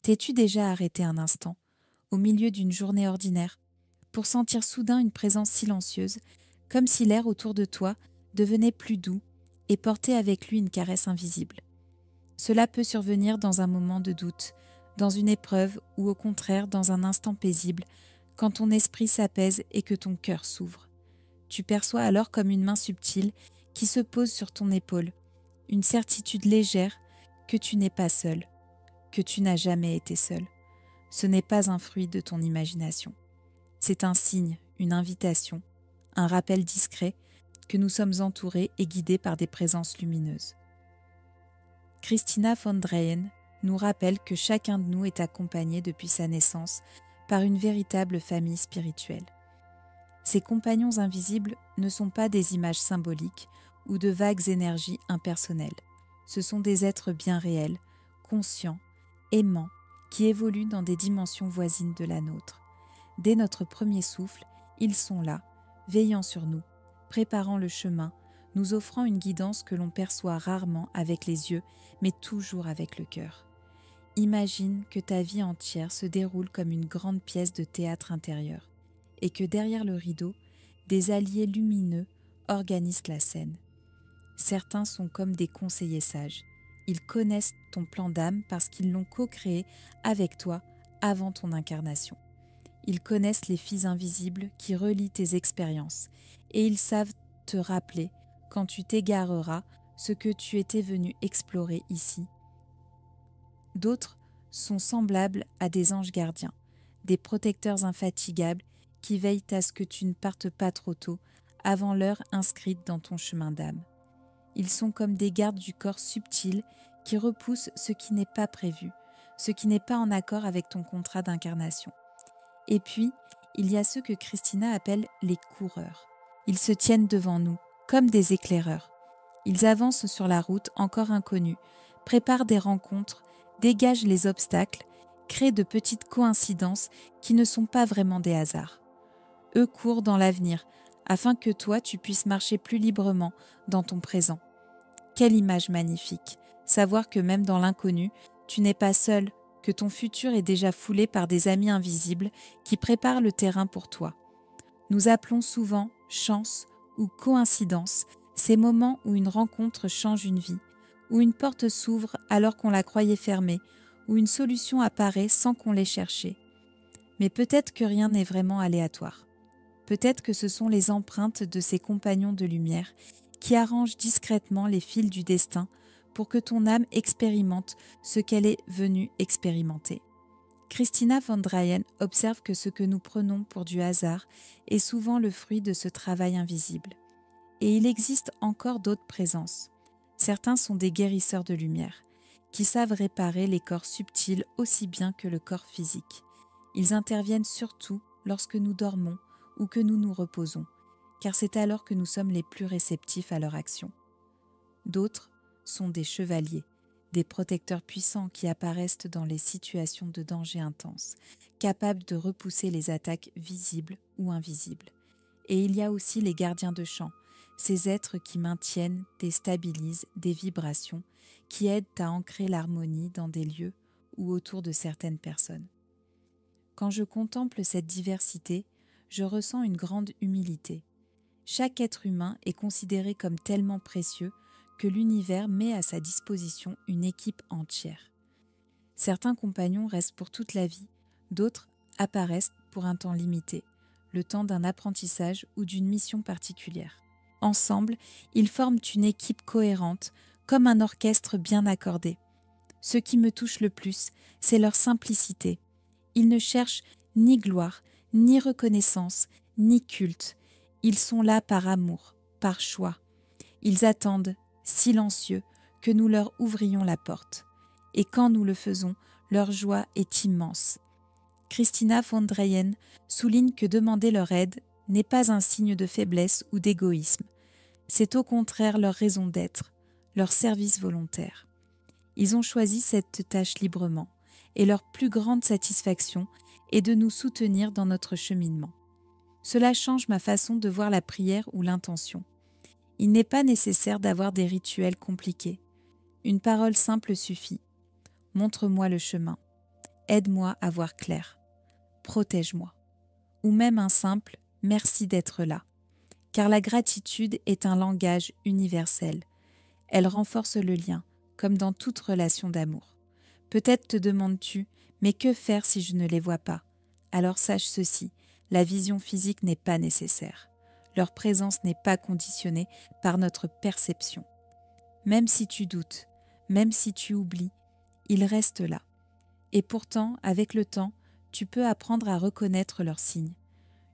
T'es-tu déjà arrêté un instant, au milieu d'une journée ordinaire, pour sentir soudain une présence silencieuse, comme si l'air autour de toi devenait plus doux et portait avec lui une caresse invisible? Cela peut survenir dans un moment de doute, dans une épreuve ou au contraire dans un instant paisible, quand ton esprit s'apaise et que ton cœur s'ouvre. Tu perçois alors comme une main subtile qui se pose sur ton épaule, une certitude légère que tu n'es pas seul, que tu n'as jamais été seul. Ce n'est pas un fruit de ton imagination. C'est un signe, une invitation, un rappel discret que nous sommes entourés et guidés par des présences lumineuses. Christina von Dreyen nous rappelle que chacun de nous est accompagné depuis sa naissance par une véritable famille spirituelle. Ces compagnons invisibles ne sont pas des images symboliques ou de vagues énergies impersonnelles. Ce sont des êtres bien réels, conscients, aimants, qui évoluent dans des dimensions voisines de la nôtre. Dès notre premier souffle, ils sont là, veillant sur nous, préparant le chemin, nous offrant une guidance que l'on perçoit rarement avec les yeux, mais toujours avec le cœur. Imagine que ta vie entière se déroule comme une grande pièce de théâtre intérieur, et que derrière le rideau, des alliés lumineux organisent la scène. Certains sont comme des conseillers sages. Ils connaissent ton plan d'âme parce qu'ils l'ont co-créé avec toi avant ton incarnation. Ils connaissent les fils invisibles qui relient tes expériences et ils savent te rappeler, quand tu t'égareras, ce que tu étais venu explorer ici. D'autres sont semblables à des anges gardiens, des protecteurs infatigables qui veillent à ce que tu ne partes pas trop tôt avant l'heure inscrite dans ton chemin d'âme. Ils sont comme des gardes du corps subtils qui repoussent ce qui n'est pas prévu, ce qui n'est pas en accord avec ton contrat d'incarnation. Et puis, il y a ceux que Christina appelle les coureurs. Ils se tiennent devant nous, comme des éclaireurs. Ils avancent sur la route encore inconnue, préparent des rencontres, dégagent les obstacles, créent de petites coïncidences qui ne sont pas vraiment des hasards. Eux courent dans l'avenir, afin que toi tu puisses marcher plus librement dans ton présent. Quelle image magnifique, savoir que même dans l'inconnu, tu n'es pas seul, que ton futur est déjà foulé par des amis invisibles qui préparent le terrain pour toi. Nous appelons souvent chance ou coïncidence ces moments où une rencontre change une vie, où une porte s'ouvre alors qu'on la croyait fermée, où une solution apparaît sans qu'on l'ait cherchée. Mais peut-être que rien n'est vraiment aléatoire. Peut-être que ce sont les empreintes de ces compagnons de lumière qui arrangent discrètement les fils du destin pour que ton âme expérimente ce qu'elle est venue expérimenter. Christina von Dreyen observe que ce que nous prenons pour du hasard est souvent le fruit de ce travail invisible. Et il existe encore d'autres présences. Certains sont des guérisseurs de lumière, qui savent réparer les corps subtils aussi bien que le corps physique. Ils interviennent surtout lorsque nous dormons ou que nous nous reposons, car c'est alors que nous sommes les plus réceptifs à leur action. D'autres sont des chevaliers, des protecteurs puissants qui apparaissent dans les situations de danger intense, capables de repousser les attaques visibles ou invisibles. Et il y a aussi les gardiens de champ, ces êtres qui maintiennent, déstabilisent des vibrations, qui aident à ancrer l'harmonie dans des lieux ou autour de certaines personnes. Quand je contemple cette diversité, je ressens une grande humilité. Chaque être humain est considéré comme tellement précieux que l'univers met à sa disposition une équipe entière. Certains compagnons restent pour toute la vie, d'autres apparaissent pour un temps limité, le temps d'un apprentissage ou d'une mission particulière. Ensemble, ils forment une équipe cohérente, comme un orchestre bien accordé. Ce qui me touche le plus, c'est leur simplicité. Ils ne cherchent ni gloire, ni reconnaissance, ni culte. Ils sont là par amour, par choix. Ils attendent, silencieux, que nous leur ouvrions la porte. Et quand nous le faisons, leur joie est immense. Christina von Dreyen souligne que demander leur aide n'est pas un signe de faiblesse ou d'égoïsme. C'est au contraire leur raison d'être, leur service volontaire. Ils ont choisi cette tâche librement, et leur plus grande satisfaction est de nous soutenir dans notre cheminement. Cela change ma façon de voir la prière ou l'intention. Il n'est pas nécessaire d'avoir des rituels compliqués. Une parole simple suffit. Montre-moi le chemin. aide-moi à voir clair, protège-moi. Ou même un simple « merci d'être là ». Car la gratitude est un langage universel. Elle renforce le lien, comme dans toute relation d'amour. Peut-être te demandes-tu « mais que faire si je ne les vois pas ?» Alors sache ceci, la vision physique n'est pas nécessaire. Leur présence n'est pas conditionnée par notre perception. Même si tu doutes, même si tu oublies, ils restent là. Et pourtant, avec le temps, tu peux apprendre à reconnaître leurs signes.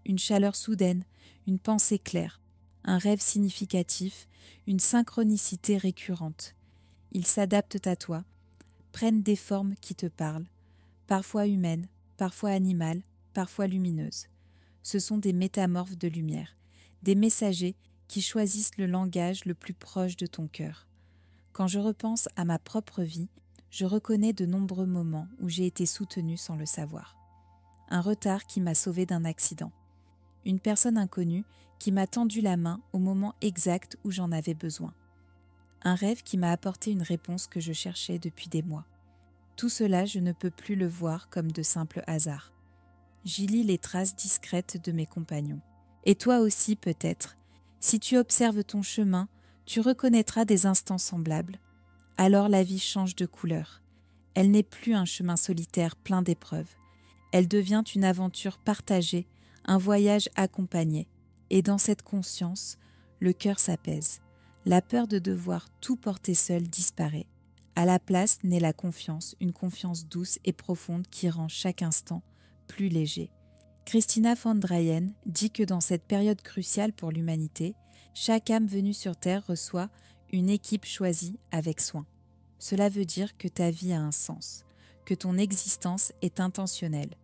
Une chaleur soudaine, une pensée claire, un rêve significatif, une synchronicité récurrente. Ils s'adaptent à toi, prennent des formes qui te parlent, parfois humaines, parfois animales, parfois lumineuses. Ce sont des métamorphes de lumière, des messagers qui choisissent le langage le plus proche de ton cœur. Quand je repense à ma propre vie, je reconnais de nombreux moments où j'ai été soutenue sans le savoir. Un retard qui m'a sauvée d'un accident. Une personne inconnue qui m'a tendu la main au moment exact où j'en avais besoin. Un rêve qui m'a apporté une réponse que je cherchais depuis des mois. Tout cela, je ne peux plus le voir comme de simples hasards. J'y lis les traces discrètes de mes compagnons. Et toi aussi peut-être, si tu observes ton chemin, tu reconnaîtras des instants semblables. Alors la vie change de couleur. Elle n'est plus un chemin solitaire plein d'épreuves. Elle devient une aventure partagée, un voyage accompagné. Et dans cette conscience, le cœur s'apaise. La peur de devoir tout porter seul disparaît. À la place naît la confiance, une confiance douce et profonde qui rend chaque instant plus léger. Christina von Dreyen dit que dans cette période cruciale pour l'humanité, chaque âme venue sur Terre reçoit une équipe choisie avec soin. Cela veut dire que ta vie a un sens, que ton existence est intentionnelle.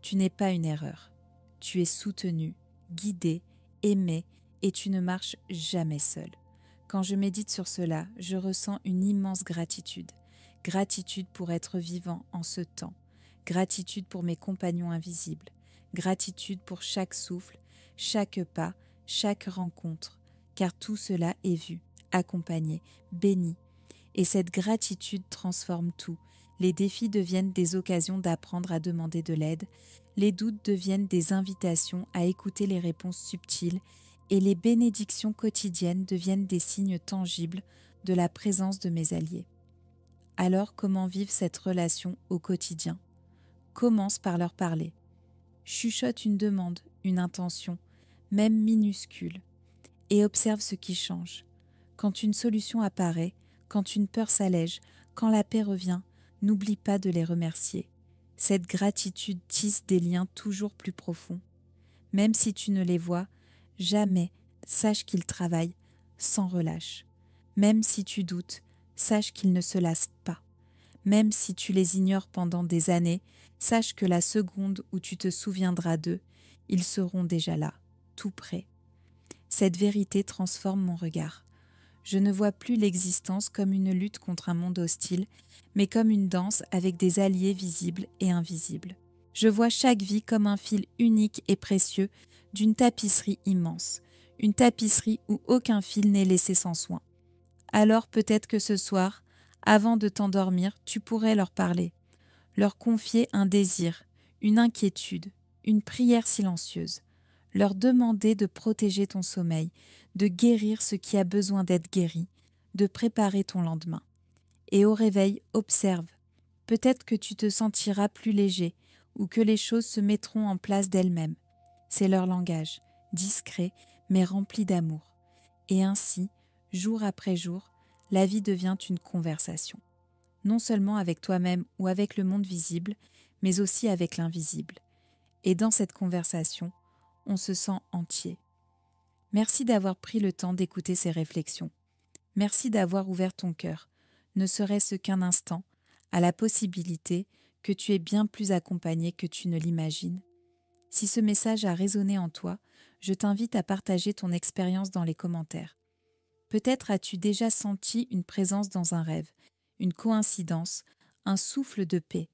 Tu n'es pas une erreur. Tu es soutenu, guidé, aimé et tu ne marches jamais seul. Quand je médite sur cela, je ressens une immense gratitude. Gratitude pour être vivant en ce temps. Gratitude pour mes compagnons invisibles. Gratitude pour chaque souffle, chaque pas, chaque rencontre. Car tout cela est vu, accompagné, béni. Et cette gratitude transforme tout. Les défis deviennent des occasions d'apprendre à demander de l'aide. Les doutes deviennent des invitations à écouter les réponses subtiles. Et les bénédictions quotidiennes deviennent des signes tangibles de la présence de mes alliés. Alors, comment vivre cette relation au quotidien ? Commence par leur parler. Chuchote une demande, une intention, même minuscule, et observe ce qui change. Quand une solution apparaît, quand une peur s'allège, quand la paix revient, n'oublie pas de les remercier. Cette gratitude tisse des liens toujours plus profonds. Même si tu ne les vois, jamais sache qu'ils travaillent sans relâche. Même si tu doutes, sache qu'ils ne se lassent pas. Même si tu les ignores pendant des années, sache que la seconde où tu te souviendras d'eux, ils seront déjà là, tout près. Cette vérité transforme mon regard. Je ne vois plus l'existence comme une lutte contre un monde hostile, mais comme une danse avec des alliés visibles et invisibles. Je vois chaque vie comme un fil unique et précieux d'une tapisserie immense, une tapisserie où aucun fil n'est laissé sans soin. Alors peut-être que ce soir, avant de t'endormir, tu pourrais leur parler, leur confier un désir, une inquiétude, une prière silencieuse, leur demander de protéger ton sommeil, de guérir ce qui a besoin d'être guéri, de préparer ton lendemain. Et au réveil, observe. Peut-être que tu te sentiras plus léger ou que les choses se mettront en place d'elles-mêmes. C'est leur langage, discret mais rempli d'amour. Et ainsi, jour après jour, la vie devient une conversation. Non seulement avec toi-même ou avec le monde visible, mais aussi avec l'invisible. Et dans cette conversation, on se sent entier. Merci d'avoir pris le temps d'écouter ces réflexions. Merci d'avoir ouvert ton cœur, ne serait-ce qu'un instant, à la possibilité que tu es bien plus accompagné que tu ne l'imagines. Si ce message a résonné en toi, je t'invite à partager ton expérience dans les commentaires. Peut-être as-tu déjà senti une présence dans un rêve, une coïncidence, un souffle de paix.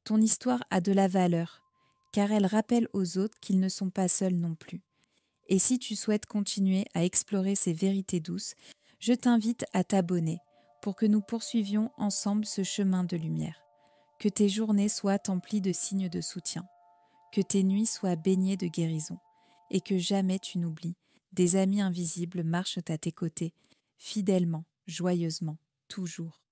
Ton histoire a de la valeur, car elle rappelle aux autres qu'ils ne sont pas seuls non plus. Et si tu souhaites continuer à explorer ces vérités douces, je t'invite à t'abonner pour que nous poursuivions ensemble ce chemin de lumière. Que tes journées soient emplies de signes de soutien, que tes nuits soient baignées de guérison, et que jamais tu n'oublies, des amis invisibles marchent à tes côtés, fidèlement, joyeusement, toujours.